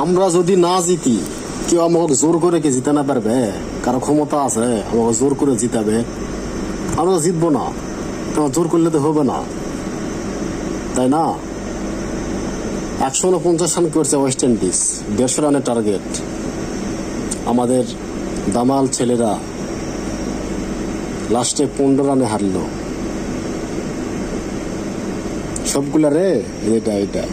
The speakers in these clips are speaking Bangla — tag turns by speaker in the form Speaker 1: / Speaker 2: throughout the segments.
Speaker 1: আমরা যদি না জিতি, কেউ আমাকে জোর করে কে জিতে না পারবে? কারো ক্ষমতা আছে আমাকে জোর করে জিতাবে? আমরা তো জিতবো না, জোর করলে তো হবে না, তাই না? 149 রান করছে ওয়েস্ট ইন্ডিজ, 150 রানের টার্গেট। আমাদের দামাল ছেলেরা লাস্টে 15 রানে হারলো। সবগুলা রে, এটা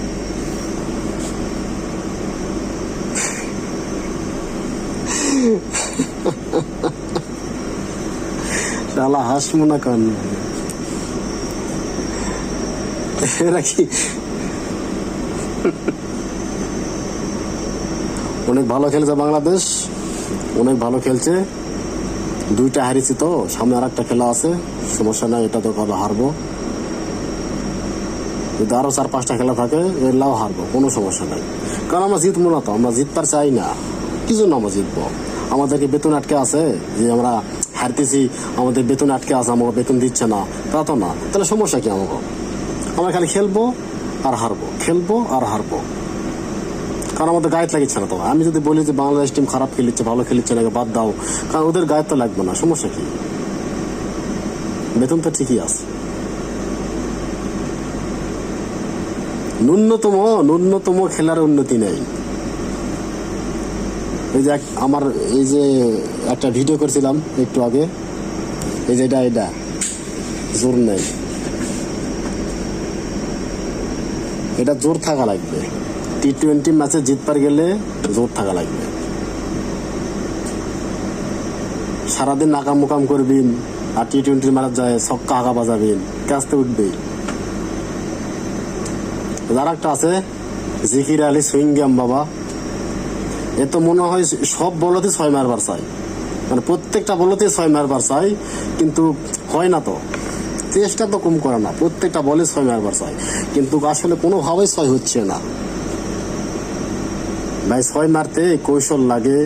Speaker 1: শালা হাসমো না কান, এরা কি অনেক ভালো খেলছে বাংলাদেশ, অনেক ভালো খেলছে। 2টা হারিয়েছি, তো সামনে আর একটা খেলা আছে, সমস্যা নাই, এটা তো হারবো। যদি আরো 4-5টা খেলা থাকে এলাও হারবো, কোনো সমস্যা নাই। কারণ আমরা জিতবো না, তো আমরা জিততে চাই না। কি জন্য আমরা জিতবো? আমাদেরকে বেতন আটকে আছে, যে আমরা হারতেছি, আমাদের বেতন আটকে আছে, আমাকে বেতন দিচ্ছে না, তা তো না। তাহলে সমস্যা কি আমাকে? আমরা খালি খেলবো আর হারবো, খেলবো আর হারবো, কারণ আমাদের গায়ে লাগিচ্ছে না। তো আমি যদি বলি যে বাংলাদেশ টিম খারাপ খেলিচ্ছে, ভালো খেলিচ্ছে না, বাদ দাও, কারণ ওদের গায়ে তো লাগবে না, সমস্যা কি? বেতন তো ঠিকই আছে। ন্যূনতম খেলার উন্নতি নেই। এই যে আমার এই যে একটা ভিডিও করছিলাম একটু আগে, এই যে এটা জোর নেই, এটা জোর থাকা লাগবে। T20 ম্যাচে জিতবার গেলে জোর থাকা লাগবে। সারাদিন নাকাম মুকাম করবিন আর T20 ম্যাচ যায় ছক্কা হাঁকা বাজাবেন, কাছতে উঠবেই। আর একটা আছে জিকির আলী সুইংগাম বাবা, এ তো মনে হয় সব বলতে 6 মারবার চাই, মানে প্রত্যেকটা বলতে 6 মারবার চাই, কিন্তু হয় না। তো চেষ্টা তো কম করে না, প্রত্যেকটা বলে 6 মারবার চাই, কিন্তু আসলে কোনোভাবেই 6 হচ্ছে না ভাই। 6 মারতে কৌশল লাগে,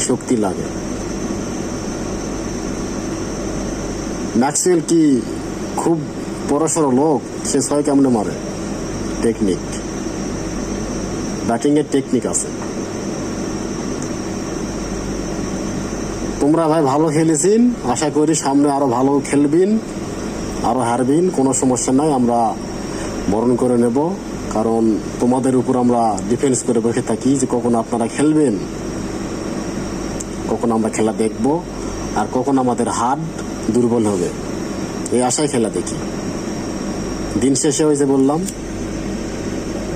Speaker 1: শক্তি লাগে। ম্যাক্সওয়েল কি খুব বড়সড় লোক? সে 6 কেমনে মারে? টেকনিক, ব্যাটিং এর টেকনিক আছে। তোমরা ভাই ভালো খেলেছিন, আশা করি সামনে আরো ভালো খেলবিন, আরো হারবিন, কোনো সমস্যা নাই, আমরা বরণ করে নেব। কারণ তোমাদের উপর আমরা ডিফেন্স করে বসে থাকি যে কখন আপনারা খেলবেন, কখন আমরা খেলা দেখব, আর কখন আমাদের হাত দুর্বল হবে, এই আশায় খেলা দেখি। দিন শেষে ওই যে বললাম